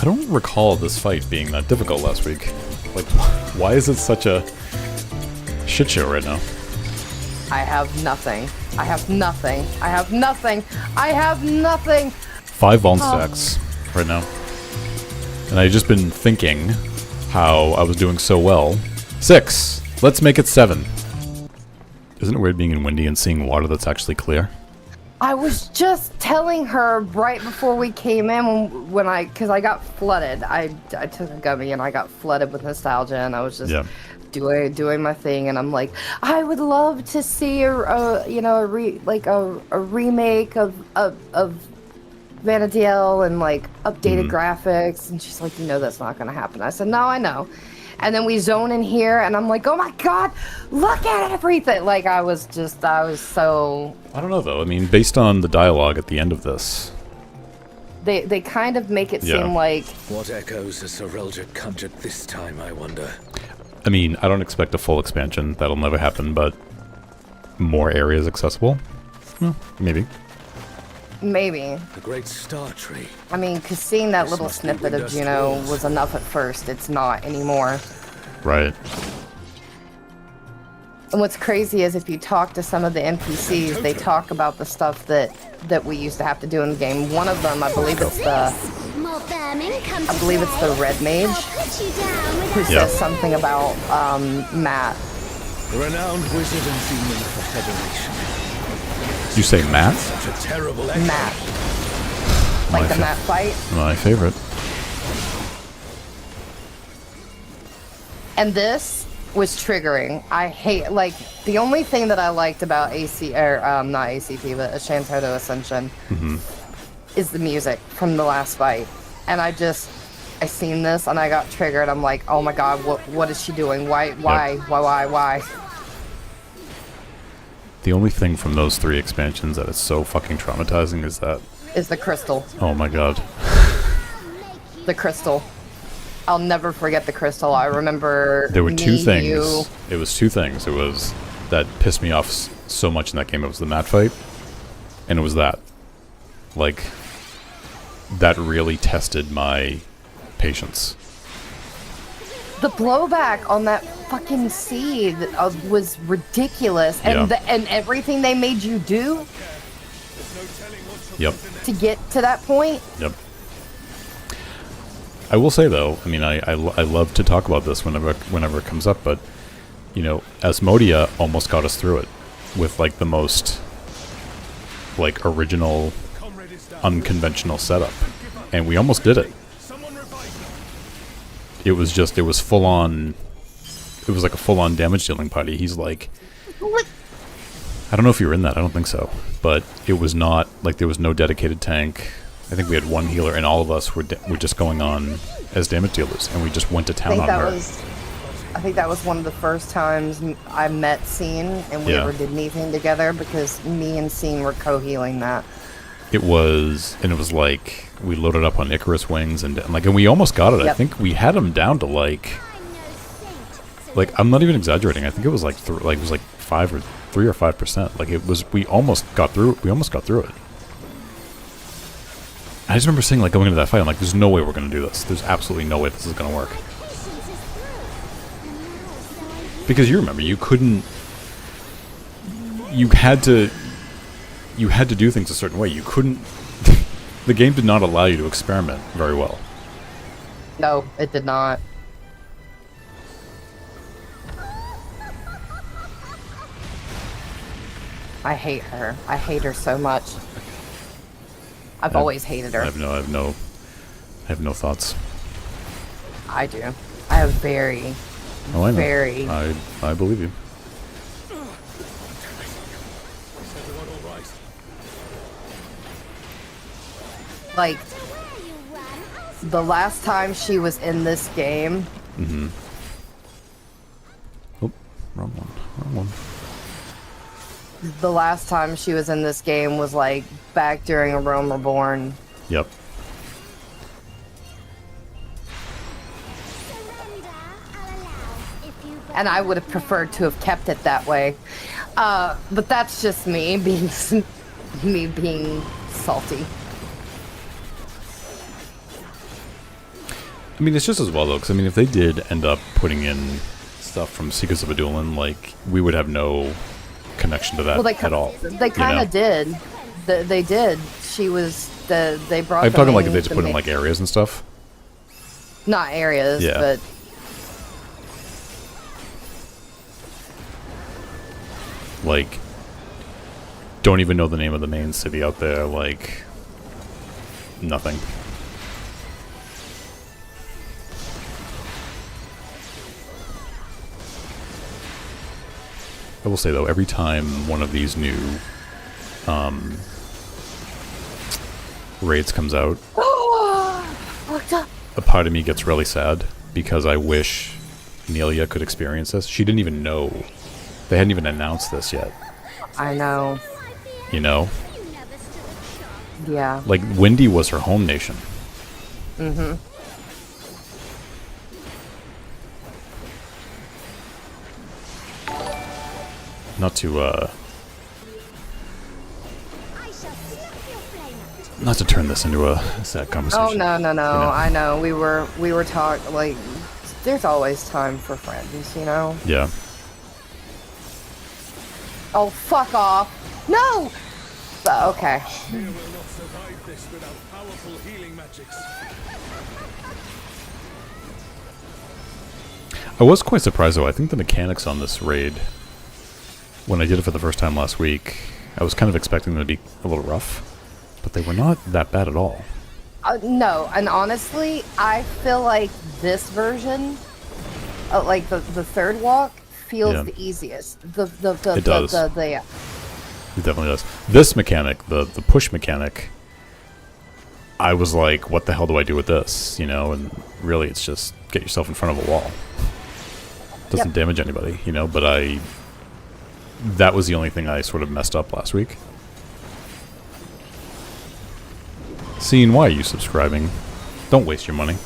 I don't recall this fight being that difficult last week. Like, why is it such a shit show right now? I have nothing. I have nothing. I have nothing. I have nothing. 5 Vault stacks right now. And I just been thinking how I was doing so well. 6. Let's make it 7. Isn't it weird being in Windy and seeing water that's actually clear? I was just telling her right before we came in because I got flooded. I took a gummy and I got flooded with nostalgia, and I was just doing my thing, and I'm like, I would love to see a remake of Vana'diel and like updated graphics, and she's like, that's not gonna happen. I said, no, I know. And then we zone in here, and I'm like, oh my god, look at everything! Like, I was so... I don't know, though. I mean, based on the dialogue at the end of this... They kind of make it seem like... What echoes has Sir Eldrick conjured this time, I wonder? I mean, I don't expect a full expansion. That'll never happen, but... more areas accessible? Well, maybe. Maybe. The great star tree. I mean, because seeing that little snippet of Juno was enough at first. It's not anymore. Right. And what's crazy is if you talk to some of the NPCs, they talk about the stuff that we used to have to do in the game. One of them, I believe it's the Red Mage, who says something about Maat. The renowned wizard and demon of the Federation. You say Maat? Such a terrible Maat. Like the Maat fight. My favorite. And this was triggering. I hate, like, the only thing that I liked about not ACP, but Shantoto Ascension is the music from the last fight. And I seen this and I got triggered. I'm like, oh my god, what is she doing? Why? The only thing from those 3 expansions that is so fucking traumatizing is the crystal. Oh my god. The crystal. I'll never forget the crystal. I remember there were 2 things. It was 2 things. It was that pissed me off so much in that game. It was the Maat fight, and it was that. Like, that really tested my patience. The blowback on that fucking seed was ridiculous, and and everything they made you do. Yep. To get to that point. Yep. I will say though, I mean, I love to talk about this whenever it comes up, but Asmodia almost got us through it with like the most like original, unconventional setup, and we almost did it. It was full on. It was like a full-on damage dealing party. He's like, I don't know if you were in that. I don't think so, but it was not like there was no dedicated tank. I think we had 1 healer, and all of us were just going on as damage dealers, and we just went to town on her. I think that was one of the first times I met Scene, and we ever did anything together, because me and Scene were co-healing that. It was like we loaded up on Icarus wings, and we almost got it. Yep. I think we had him down to like I'm not even exaggerating. I think it was like 3 or 5%. Like it was. We almost got through it. I just remember saying, like, going into that fight, I'm like, there's no way we're going to do this. There's absolutely no way this is going to work. Because you remember, you couldn't... You had to do things a certain way. You couldn't... The game did not allow you to experiment very well. No, it did not. I hate her. I hate her so much. I've always hated her. I have no thoughts. I do. I have very, I know. very... I believe you. Like, the last time she was in this game... Oh, wrong one. The last time she was in this game was, like, back during A Realm Reborn. Yep. And I would have preferred to have kept it that way. But that's just me being salty. I mean, it's just as well, though, because, I mean, if they did end up putting in stuff from Secrets of Adulin, like, we would have no connection to that at all. They kind of did. They did. She was... They brought I'm them talking, like, if in they just to put in, make- like, areas and stuff. Not areas, Yeah. but... Like, don't even know the name of the main city out there, like, nothing. I will say, though, every time one of these new raids comes out, Fucked up. a part of me gets really sad because I wish Nelia could experience this. She didn't even know. They hadn't even announced this yet, I know. you know? Yeah. Like, Windy was her home nation. Mm-hmm. Not to turn this into a sad conversation. Oh no. You know? I know. We were talking like. There's always time for friends, you know. Yeah. Oh, fuck off! No. But, okay. You will not survive this without powerful healing magics. I was quite surprised, though. I think the mechanics on this raid, when I did it for the first time last week, I was kind of expecting them to be a little rough, but they were not that bad at all. No, and honestly, I feel like this version, like the third walk, feels Yeah. the easiest. The It does. the It definitely does. This mechanic, the push mechanic, I was like, what the hell do I do with this? You know, and really it's just get yourself in front of a wall. Doesn't damage anybody, you know, but that was the only thing I sort of messed up last week. Scene, why are you subscribing? Don't waste your money.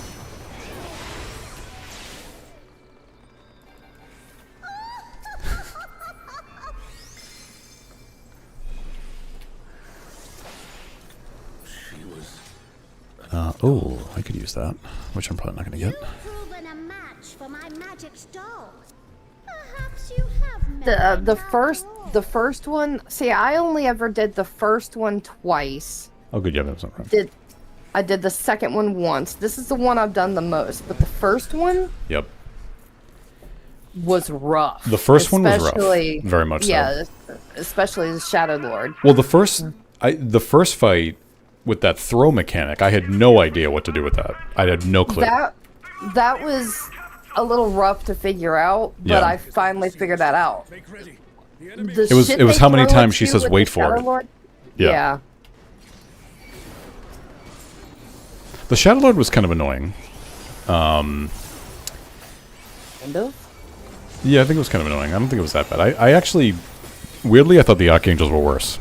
She was Oh, I could use that, which I'm probably not going to get. Proven a match for my magic doll. Perhaps you have met the first one. See, I only ever did the first one twice. Oh, good, yeah, that was right. I did the second one once. This is the one I've done the most, but the first one Yep. was rough. The first one was rough. Especially- Very much so. Yeah, especially the Shadow Lord. Well, the first fight with that throw mechanic, I had no idea what to do with that. I had no clue. That was a little rough to figure out, but Yeah. I finally figured that out. make ready. The enemy The It was- shit it was they how many throw times at she you says, with "Wait the for Shadow it." Lord? Yeah. Yeah. The Shadow Lord was kind of annoying. Kind of. Yeah, I think it was kind of annoying. I don't think it was that bad. I actually, weirdly, I thought the Archangels were worse.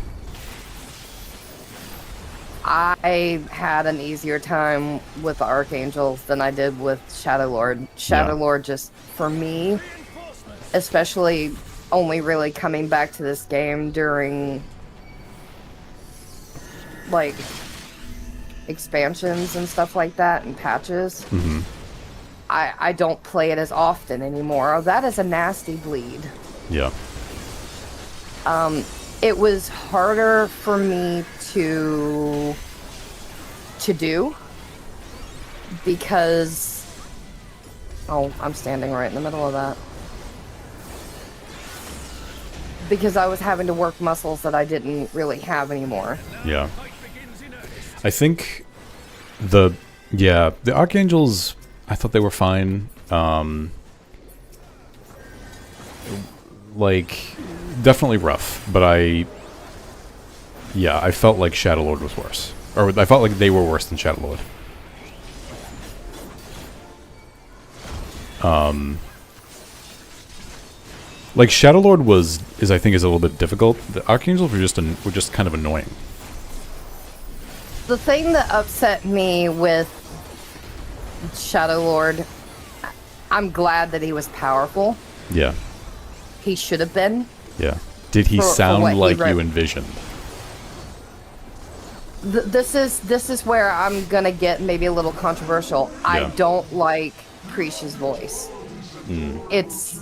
I had an easier time with the Archangels than I did with Shadow Lord. Shadow Yeah. Lord just, for me, especially only really coming back to this game during, like, expansions and stuff like that and patches. Mm-hmm. I don't play it as often anymore. That is a nasty bleed. Yeah. It was harder for me to do because I'm standing right in the middle of that. Because I was having to work muscles that I didn't really have anymore. Yeah. I think the Archangels, I thought they were fine. Like, definitely rough, but I felt like Shadow Lord was worse. Or I felt like they were worse than Shadow Lord. Like Shadow Lord is I think is a little bit difficult. The Archangels were just kind of annoying. The thing that upset me with Shadow Lord, I'm glad that he was powerful. Yeah. He should have been. Yeah. Did he For what sound he like wrote. you envisioned? this is where I'm gonna get maybe a little controversial. I Yeah. don't like Preach's voice. It's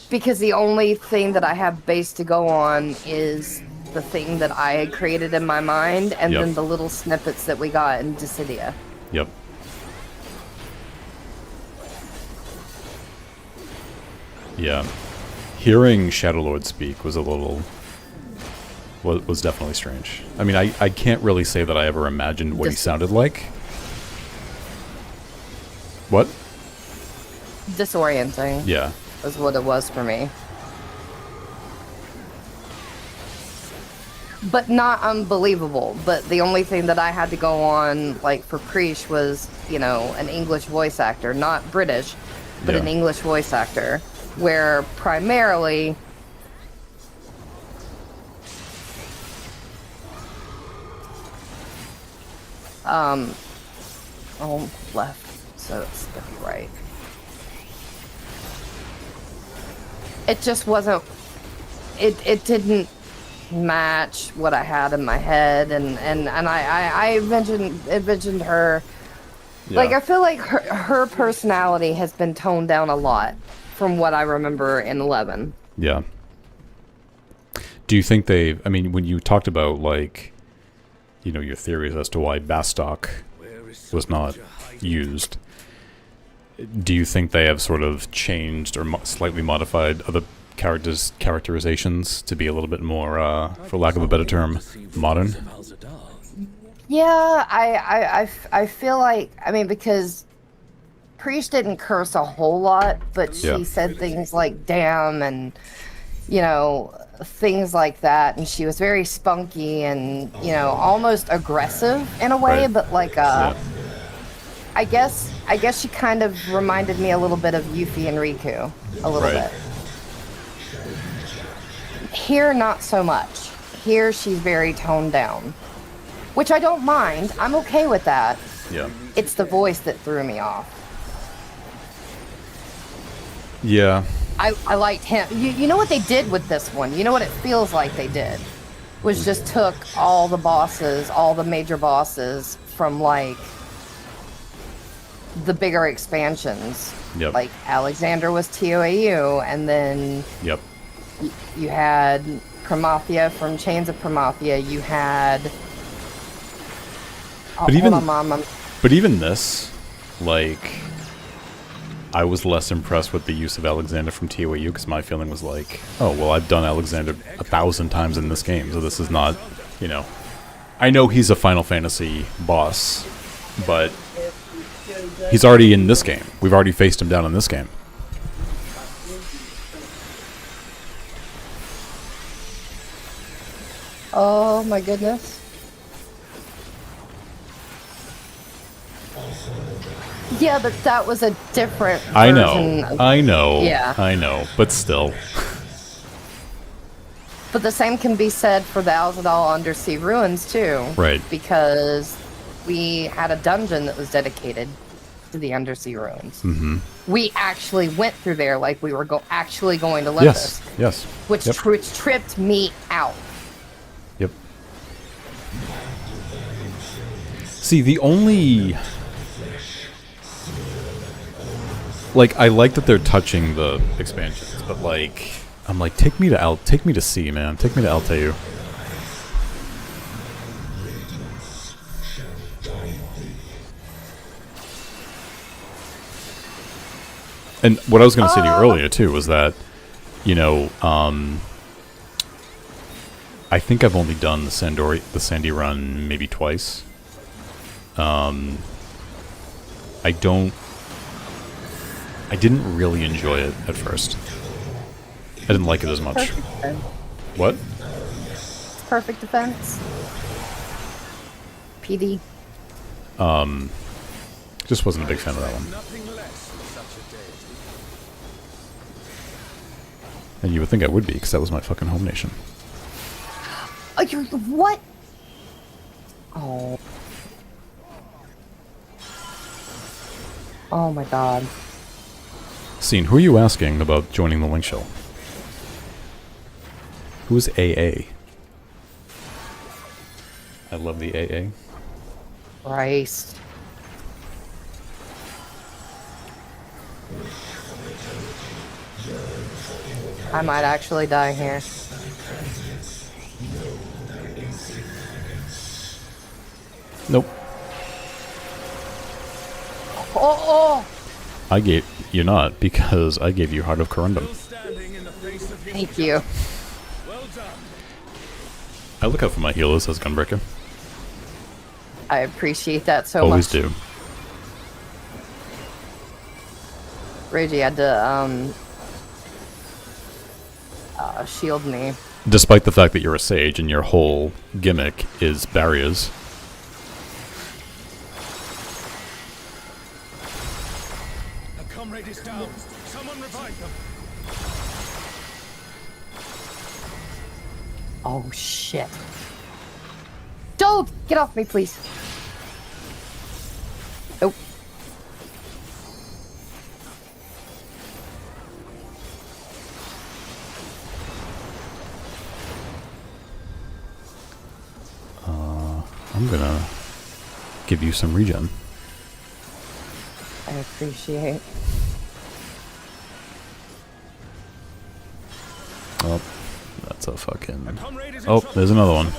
because the only thing that I have base to go on is the thing that I had created in my mind, and Yep. then the little snippets that we got in Dissidia. Yep. Yeah. Hearing Shadowlord speak was a little... was definitely strange. I mean, I can't really say that I ever imagined what he sounded like. What? Disorienting. Yeah. Is what it was for me. But not unbelievable. But the only thing that I had to go on, like, for Preach was, you know, an English voice actor. Not British, but Yeah. an English voice actor. Where primarily... Oh, left. So it's gonna be right. It just wasn't... It didn't match what I had in my head, and I envisioned her... Yeah. Like, I feel like her personality has been toned down a lot from what I remember in 11. Yeah. Do you think they... I mean, when you talked about, like, you know, your theories as to why Bastok was not used, do you think they have sort of changed or slightly modified other characterizations to be a little bit more, for lack of a better term, modern? Yeah, I feel like, I mean, because Priest didn't curse a whole lot, but she Yeah. said things like damn and, you know, things like that, and she was very spunky and, you know, almost aggressive in a way, Right. but like, Yeah. I guess she kind of reminded me a little bit of Yuffie and Riku, a little Right. bit. Here, not so much. Here, she's very toned down, which I don't mind. I'm okay with that. Yeah. It's the voice that threw me off. Yeah. I liked him. You know what they did with this one? You know what it feels like they did? Was just took all the bosses, all the major bosses from, like, the bigger expansions. Yep. Like, Alexander was TOAU, and then Yep. you had Promathia from Chains of Promathia. You had... Oh, But even- hold on, Mom. But even this, like, I was less impressed with the use of Alexander from TOAU because my feeling was like, oh, well, I've done Alexander 1,000 times in this game, so this is not, you know... I know he's a Final Fantasy boss, but he's already in this game. We've already faced him down in this game. Oh my goodness. Yeah, but that was a different version. I know, Yeah. I know, but still. But the same can be said for the Alzadal Undersea Ruins too. Right. Because we had a dungeon that was dedicated to the Undersea Ruins. Mm-hmm. We actually went through there like we were actually going to Lepus. Yes, Which, Yep. which tripped me out. Yep. See, the only... Like, I like that they're touching the expansions, but, like... I'm like, take me to C, man. Take me to Alteu. And what I was going to say to you earlier, too, was that, you know, I think I've only done the Sandy run maybe twice. I didn't really enjoy it at first. I didn't like it as much. Perfect defense. What? Perfect defense. PD. Just wasn't a big fan of that one. And you would think I would be, because that was my fucking home nation. Oh, what? Oh. Oh my god. Scene, who are you asking about joining the Link Shell? Who's AA? I love the AA. Christ. I might actually die here. Nope. Oh! I gave you not because I gave you Heart of Corundum. Thank you. I look out for my healers as Gunbreaker. I appreciate that so Always much. do. Reggie had to, shield me. Despite the fact that you're a sage and your whole gimmick is barriers. A comrade is down. Someone revive them. Oh, shit. Don't! Get off me, please. Nope. I'm gonna give you some regen. I appreciate. Oh, that's a fucking... Oh, there's another one.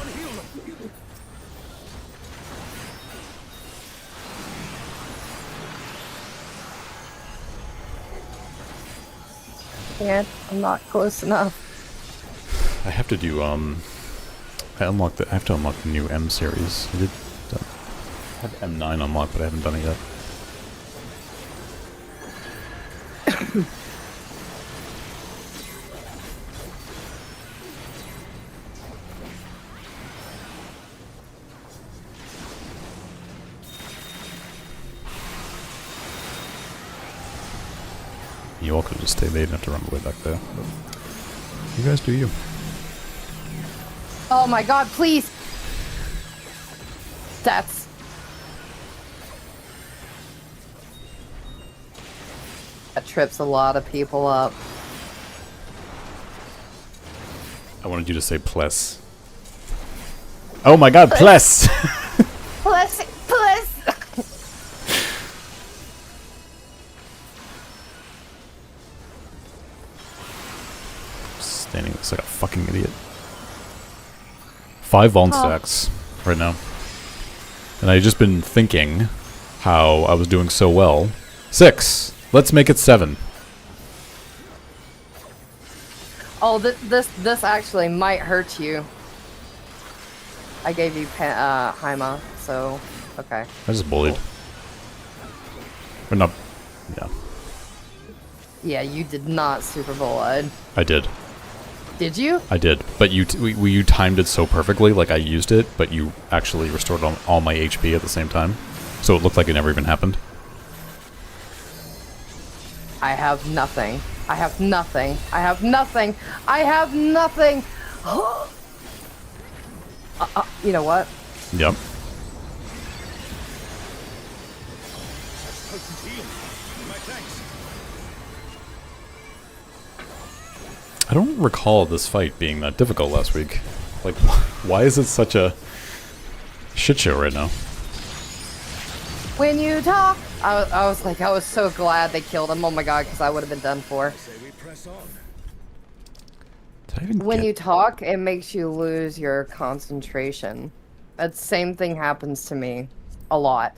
Can't. I'm not close enough. I have to do, I have to unlock the new M series. I have M9 unlocked, but I haven't done it yet. You all could just stay there, you don't have to run away back there. But you guys do you. Oh my god, please! That's... That trips a lot of people up. I wanted you to say plus. Oh my god, plus! Plus! Plus! Standing there like a fucking idiot. 5 Von stacks right now. And I've just been thinking how I was doing so well. 6! Let's make it 7. Oh, this actually might hurt you. I gave you Haima, so okay. I just bullied. Or not. Yeah. Yeah, you did not Super Bowl Ed. I did. Did you? I did. But you timed it so perfectly, like I used it, but you actually restored all my HP at the same time. So it looked like it never even happened. I have nothing. I have nothing. I have nothing. I have nothing. You know what? Yep. I don't recall this fight being that difficult last week. Like, why is it such a shit show right now? When you talk, I was like, I was so glad they killed him. Oh my god, because I would have been done for. Did I even When get... you talk, it makes you lose your concentration. That same thing happens to me a lot.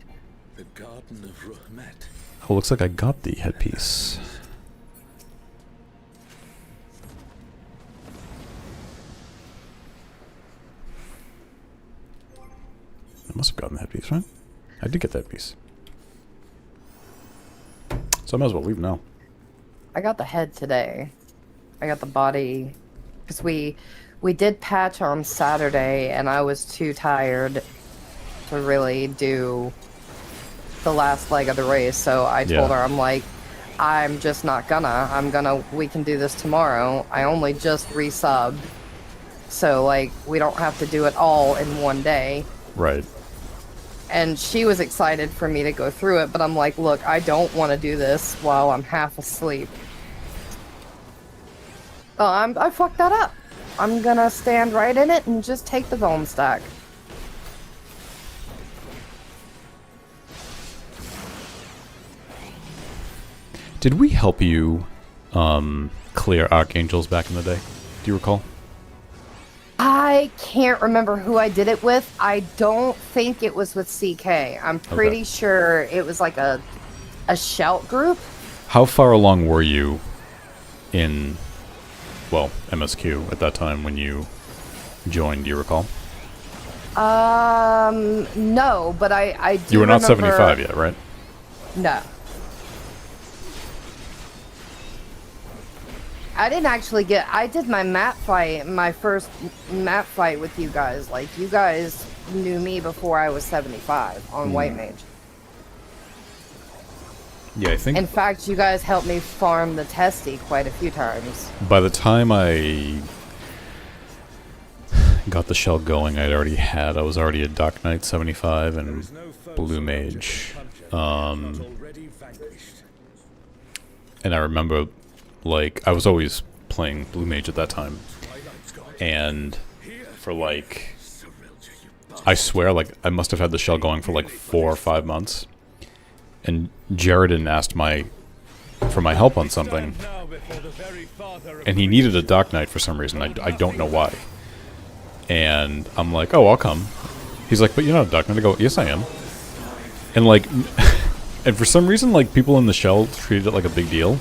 The Garden of Ruhmet. Oh, looks like I got the headpiece. I must have gotten the headpiece, right? I did get that headpiece. So I might as well leave now. I got the head today. I got the body because we did patch on Saturday, and I was too tired to really do the last leg of the race. So I told her, I'm like, I'm just not gonna. We can do this tomorrow. I only just resubbed, so like we don't have to do it all in one day. Right. And she was excited for me to go through it, but I'm like, look, I don't want to do this while I'm half asleep. I fucked that up. I'm gonna stand right in it and just take the golem stack. Did we help you clear archangels back in the day? Do you recall? I can't remember who I did it with. I don't think it was with CK. I'm pretty sure it was like a shout group. How far along were you in, well, MSQ at that time when you joined, do you recall? No, but I do You were not remember... 75 yet, right? No. I didn't actually get... I did my map fight, my first map fight with you guys. Like, you guys knew me before I was 75 on White Mage. Yeah, I think... In fact, you guys helped me farm the testy quite a few times. By the time I got the shell going, I was already a Dark Knight 75 and Blue Mage. And I remember, like, I was always playing Blue Mage at that time. And for, like, I swear, like, I must have had the shell going for, like, 4 or 5 months. And Jaredin asked for my help on something. And he needed a Dark Knight for some reason. I don't know why. And I'm like, oh, I'll come. He's like, but you're not a Dark Knight. I go, yes, I am. And, like, and for some reason, like, people in the shell treated it like a big deal.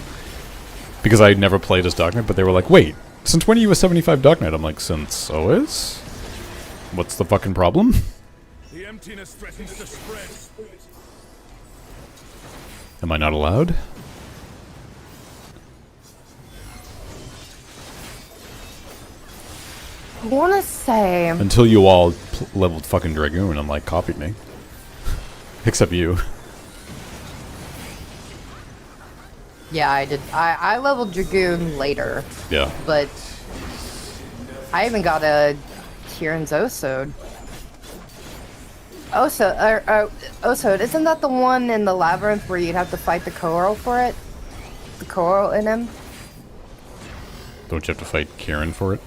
Because I had never played as Dark Knight, but they were like, wait, since when are you a 75 Dark Knight? I'm like, since OS? What's the fucking problem? The emptiness threatens to spread. Am I not allowed? I want to say... Until you all leveled fucking Dragoon and, like, copied me. Except you. Yeah, I did. I leveled Dragoon later. Yeah. But I even got a Kieran's Osode. Osode, isn't that the one in the labyrinth where you'd have to fight the coral for it? The coral in him? Don't you have to fight Kieran for it?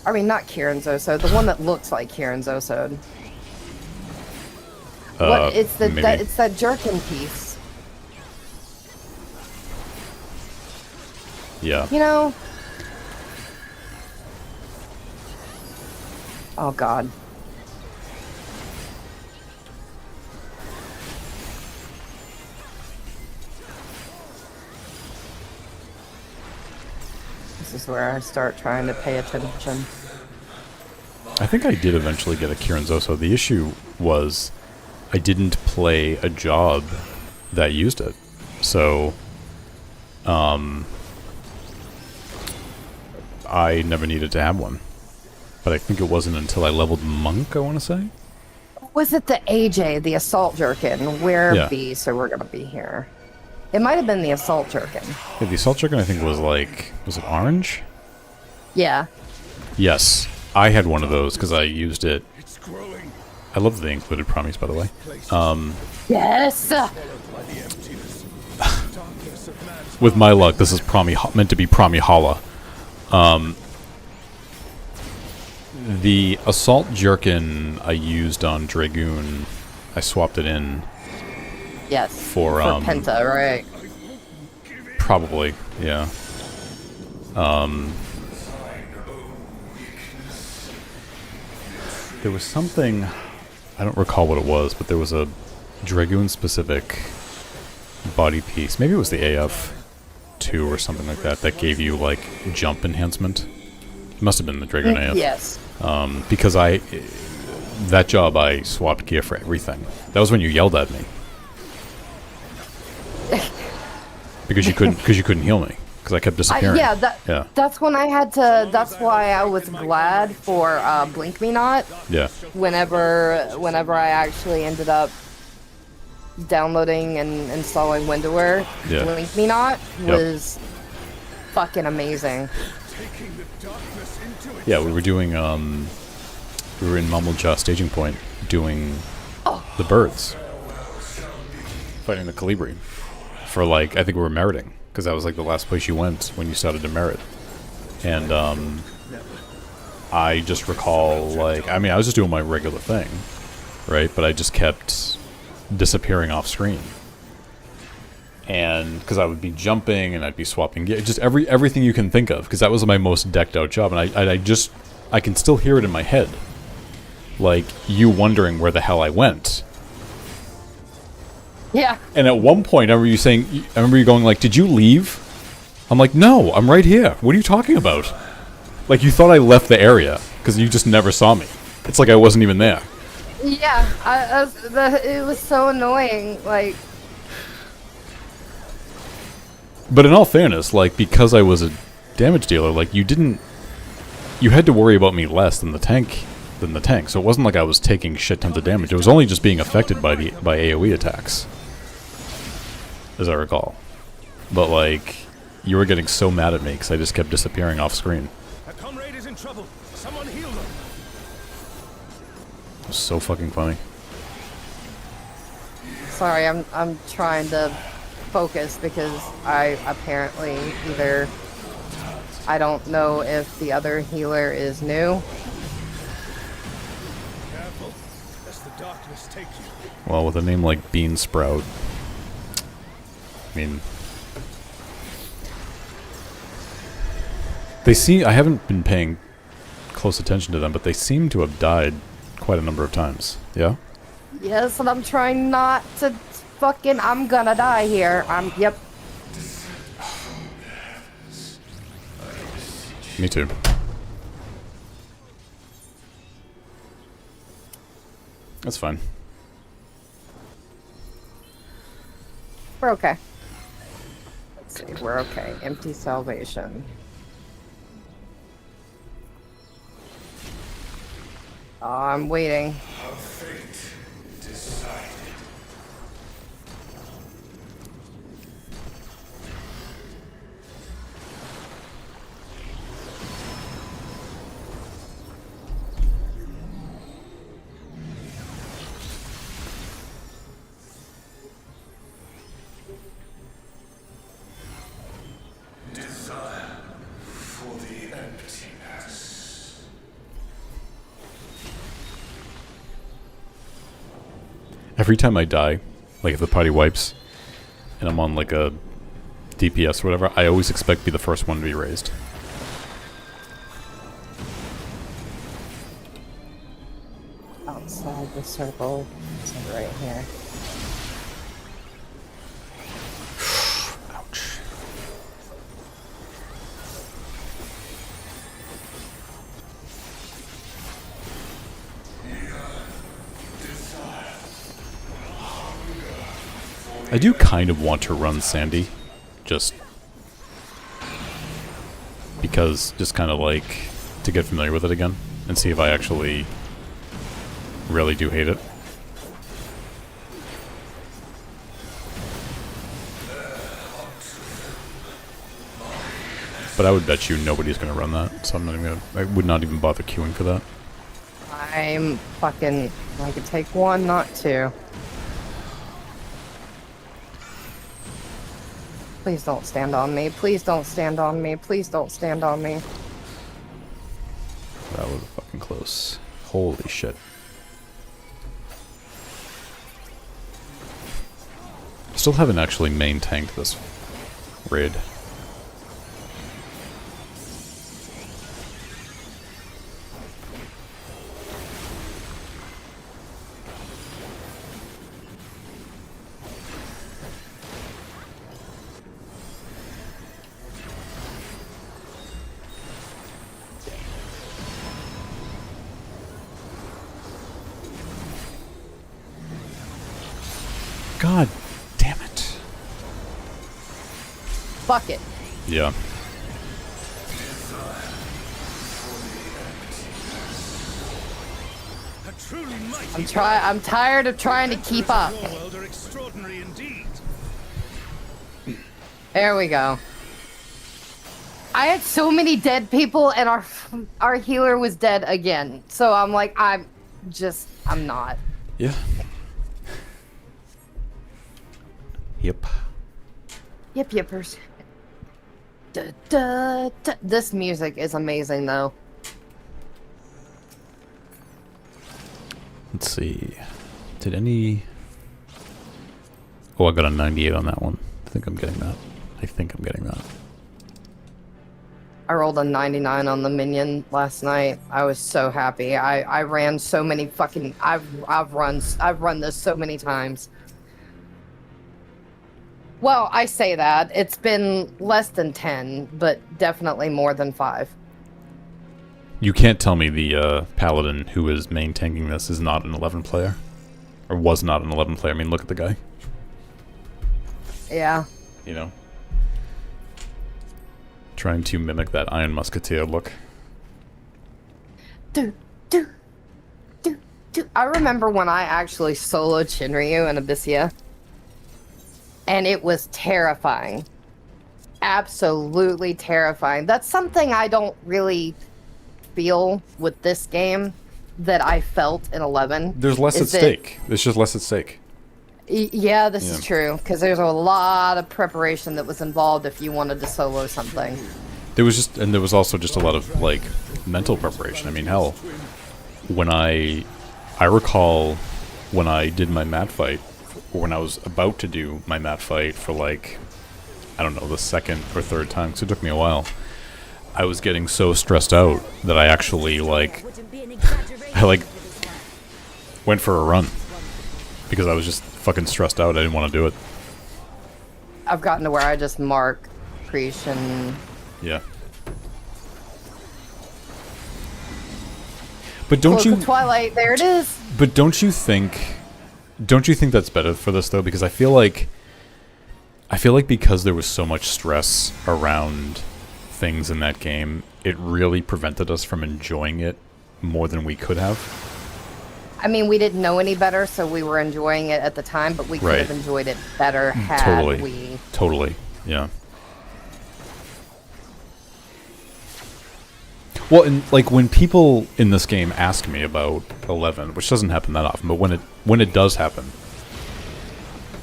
I mean, not Kieran's Osode, the one that looks like Kieran's Osode. What? It's maybe. it's that jerkin piece. Yeah. You know? Oh god. This is where I start trying to pay attention. I think I did eventually get a Kieran Zoso. The issue was I didn't play a job that used it. So, I never needed to have one. But I think it wasn't until I leveled Monk, I want to say. Was it the AJ, the Assault Jerkin? We're Yeah. B, so we're gonna be here. It might have been the Assault Jerkin. Yeah, the Assault Chicken I think was like, was it orange? Yeah. Yes. I had one of those because I used it. It's growing. I love that they included promies, by the way. Yes! With my luck, this is meant to be Promi Hala. The Assault Jerkin I used on Dragoon, I swapped it in Yes. for Penta, right? probably, yeah. There was something, I don't recall what it was, but there was a Dragoon-specific body piece. Maybe it was the AF2 or something like that, that gave you, like, jump enhancement. It must have been the Dragoon AF. Yes. Because that job I swapped gear for everything. That was when you yelled at me. because you couldn't heal me. Because I kept disappearing. That's when I had to. That's why I was glad for Blink Me Not. Yeah. Whenever I actually ended up downloading and installing Windowware, Yeah. Blink Me Not was fucking amazing. Yeah, we were doing, we were in Mumblejaw staging point doing the birds. Fighting the Calibri. For, like, I think we were meriting. Because that was, like, the last place you went when you started to merit. And, I just recall, like, I mean, I was just doing my regular thing, right? But I just kept disappearing off screen. and because I would be jumping and I'd be swapping gear, just everything you can think of, because that was my most decked out job, and I can still hear it in my head, like you wondering where the hell I went. Yeah. And at one point, I remember you going like, "Did you leave?" I'm like, "No, I'm right here. What are you talking about?" Like you thought I left the area because you just never saw me. It's like I wasn't even there. Yeah, it was so annoying. Like, but in all fairness, like because I was a damage dealer, like you had to worry about me less than the tank. So it wasn't like I was taking shit tons of damage. It was only just being affected by AoE attacks, as I recall. But like, you were getting so mad at me because I just kept disappearing off screen. A comrade is in trouble. Someone heal them. It was so fucking funny. sorry, I'm trying to focus because I apparently I don't know if the other healer is new. Careful, lest the darkness take you. Well, with a name like Bean Sprout, I mean, I haven't been paying close attention to them, but they seem to have died quite a number of times. Yeah? Yes, and I'm trying not to fucking, I'm gonna die here. Yep. Me too. That's fine. We're okay. Let's see, we're okay. Empty salvation. Oh, I'm waiting. Every time I die, like if the party wipes, and I'm on like a DPS or whatever, I always expect to be the first one to be raised. Outside the circle. It's right here. Ouch. I do kind of want to run Sandy, just because, just kind of like to get familiar with it again and see if I actually really do hate it. But I would bet you nobody's gonna run that, so I'm not even I would not even bother queuing for that. I'm fucking, I could take one, not two. Please don't stand on me. Please don't stand on me. Please don't stand on me. That was fucking close. Holy shit. Still haven't actually main tanked this raid. God damn it. Fuck it. Yeah. A truly mighty I'm tired of trying to keep up. your world are extraordinary indeed. There we go. I had so many dead people and our healer was dead again. So I'm like, I'm not. Yeah. Yep. Yep, yippers. Da, da, da. This music is amazing, though. Let's see. Did any... Oh, I got a 98 on that one. think I'm getting that. I think I'm getting that. I rolled a 99 on the minion last night. I was so happy. I ran so many fucking. I've run this so many times. Well, I say that it's been less than 10, but definitely more than 5. You can't tell me the paladin who is main tanking this is not an 11 player, or was not an 11 player. I mean, look at the guy. Yeah. You know. Trying to mimic that Iron Musketeer look. I remember when I actually soloed Shinryu in Abyssia, and it was terrifying. Absolutely terrifying. That's something I don't really feel with this game that I felt in 11. There's less at stake. There's just less at stake. Yeah, this is true, because there's a lot of preparation that was involved if you wanted to solo something. There was also just a lot of, like, mental preparation. I mean, hell, when I recall when I did my Maat fight, or when I was about to do my Maat fight for, like, I don't know, the second or third time, because it took me a while, I was getting so stressed out that I actually, like, went for a run. Because I was just fucking stressed out. I didn't want to do it. I've gotten to where I just mark creation. Yeah. But don't you Twilight, there it is. But don't you think that's better for this though? Because I feel like because there was so much stress around things in that game, it really prevented us from enjoying it more than we could have. I mean, we didn't know any better, so we were enjoying it at the time, but we could have enjoyed it better had we... Totally, yeah. Well, and, like, when people in this game ask me about 11, which doesn't happen that often, but when it does happen,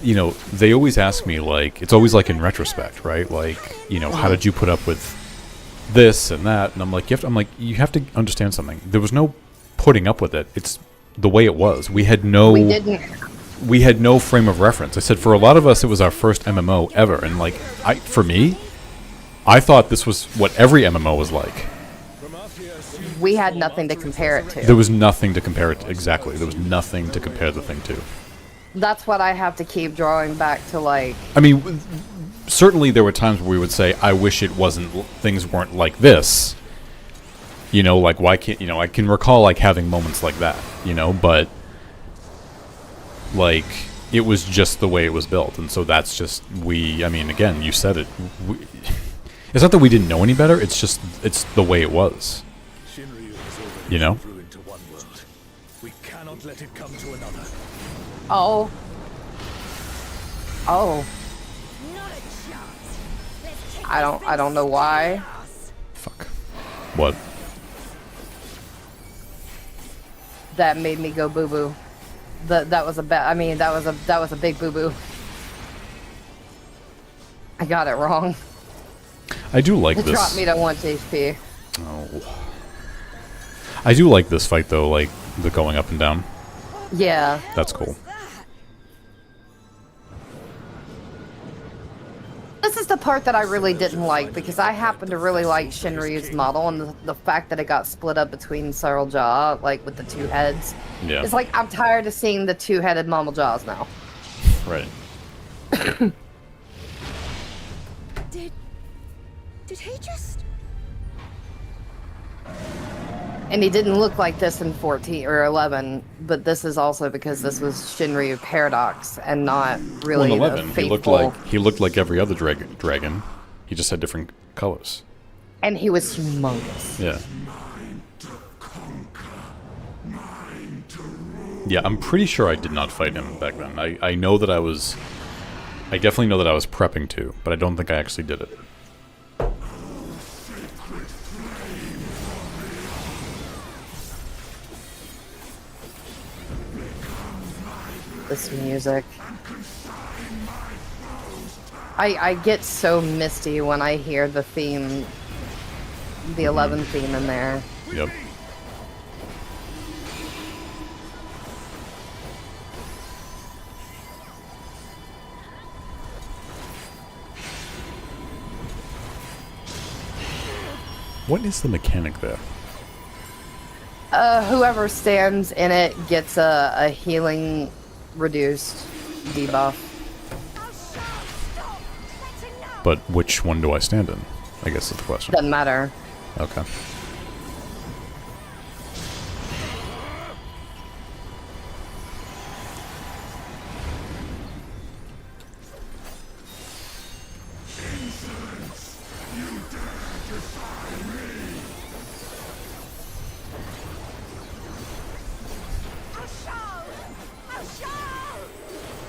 you know, they always ask me, like, it's always, like, in retrospect, right? Like, you know, how did you put up with this and that? And I'm like, you have to understand something. There was no putting up with it. It's the way it was. We had no frame of reference. I said for a lot of us it was our first MMO ever, and like for me, I thought this was what every MMO was like. We had nothing to compare it to. There was nothing to compare it to. Exactly. There was nothing to compare the thing to. That's what I have to keep drawing back to, like... I mean, certainly there were times where we would say, I wish it wasn't, things weren't like this. You know, like, why can't, you know, I can recall, like, having moments like that, you know, but, like, it was just the way it was built, and so that's just, I mean, again, you said it, it's not that we didn't know any better, it's just, it's the way it was, you know? We cannot let it come to another. Oh. I don't know why. Fuck. What? That made me go boo boo. That was a big boo boo. I got it wrong. I do like It this. dropped me to 1 HP. Oh. I do like this fight though, like the going up and down. Yeah. That's cool. This is the part that I really didn't like, because I happen to really like Shinryu's model, and the fact that it got split up between several jaw, like with the 2 heads. Yeah. It's like, I'm tired of seeing the 2-headed mammal jaws now. Right. Did he just... And he didn't look like this in 14 or 11, but this is also because this was Shinryu Paradox and not really well, in 11, the faithful... he looked like every other dragon. He just had different colors. And he was humongous. Yeah. Yeah, I'm pretty sure I did not fight him back then. I know that I definitely know that I was prepping to, but I don't think I actually did it. This music. I get so misty when I hear the theme, the 11 theme in there. Yep. What is the mechanic there? Whoever stands in it gets a healing reduced debuff. But which one do I stand in? I guess is the question. Doesn't matter. Okay.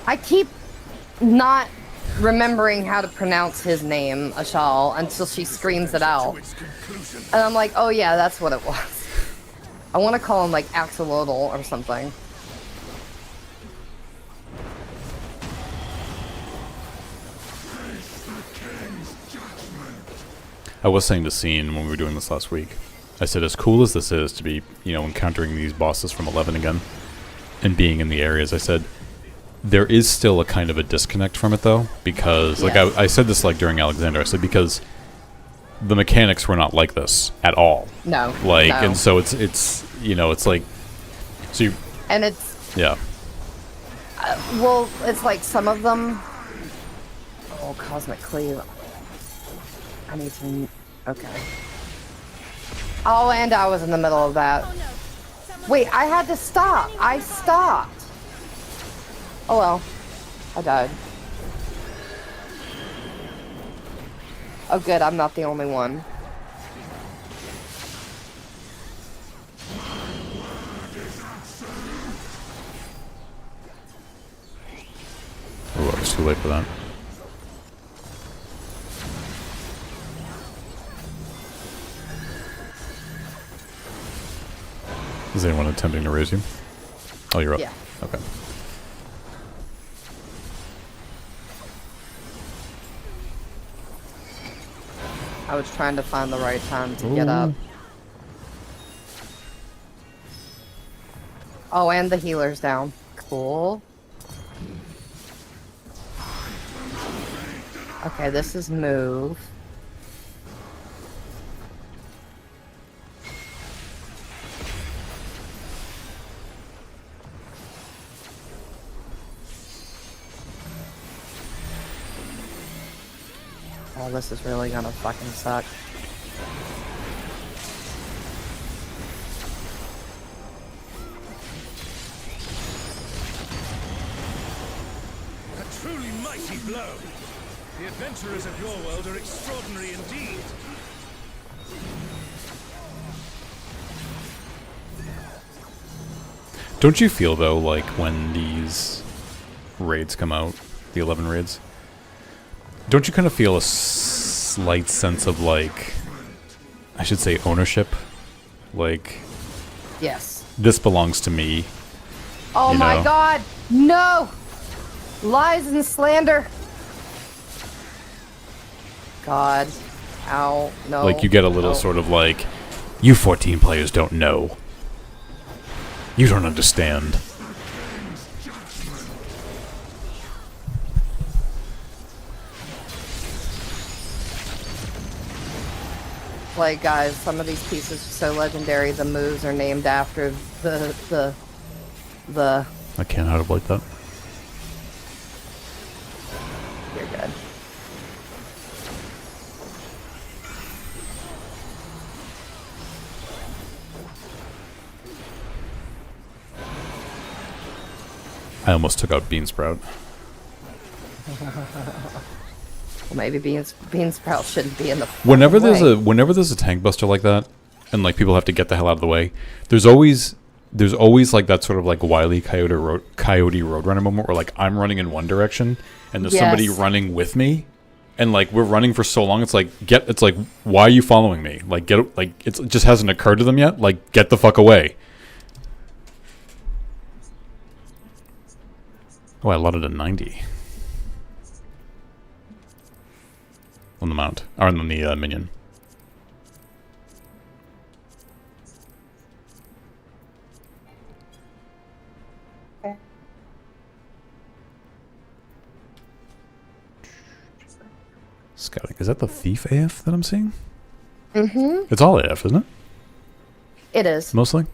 I keep not remembering how to pronounce his name, Ashal, until she screams it out. And I'm like, oh yeah, that's what it was. I want to call him like Axolotl or something. I was saying to Scene when we were doing this last week, I said as cool as this is to be, you know, encountering these bosses from 11 again and being in the areas, I said there is still a kind of a disconnect from it though, because like I said this like during Alexander, I said because the mechanics were not like this at all. No. Like, no. and so it's you know, it's like, so you... And it's... Yeah. Well, it's like some of them... Oh, Cosmic Cleave. I need to... Okay. Oh, and I was in the middle of that. Wait, I had to stop. I stopped. Oh well. I died. Oh good, I'm not the only one. Oh, I was too late for that. Is anyone attempting to raise you? Oh, you're up. Yeah. Okay. I was trying to find the right time to get up. Oh, and the healer's down. Cool. Okay, this is move. Oh, this is really gonna fucking suck. A truly mighty blow. The adventurers of your world are extraordinary indeed. Don't you feel, though, like when these raids come out, the 11 raids, don't you kind of feel a slight sense of, like, I should say ownership? Like, Yes. this belongs to me. Oh you my know? god! No! Lies and slander! God. Ow. No. Like, you get a little no. sort of like, you 14 players don't know. You don't understand. Like, guys, some of these pieces are so legendary, the moves are named after the... I can't hide like that. You're good. I almost took out Bean Sprout. Well, maybe Bean Sprout shouldn't be in the Whenever fucking way. whenever there's a tank buster like that, and like people have to get the hell out of the way, there's always like that sort of like Wile E. Coyote Roadrunner moment where like I'm running in one direction and there's somebody Yes. running with me, and like we're running for so long, it's like why are you following me? Like it just hasn't occurred to them yet. Like get the fuck away. Oh, I allotted a 90 on the mount or on the minion. Scouting. Is that the thief AF that I'm seeing? Mm-hmm. It's all AF, isn't it? It is. Mostly?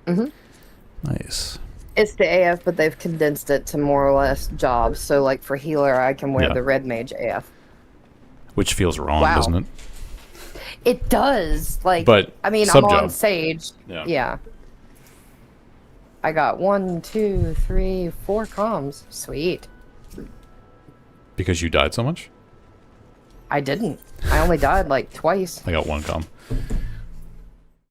Mm-hmm. Nice. It's the AF, but they've condensed it to more or less jobs. So, like, for healer, I can wear Yeah. the red mage AF. Which feels wrong, Wow. doesn't it? It does. Like, But I mean, I'm sub-job. on Sage. Yeah. Yeah. I got 1, 2, 3, 4 comms. Sweet. Because you died so much? I didn't. I only died like twice. I got 1 comm.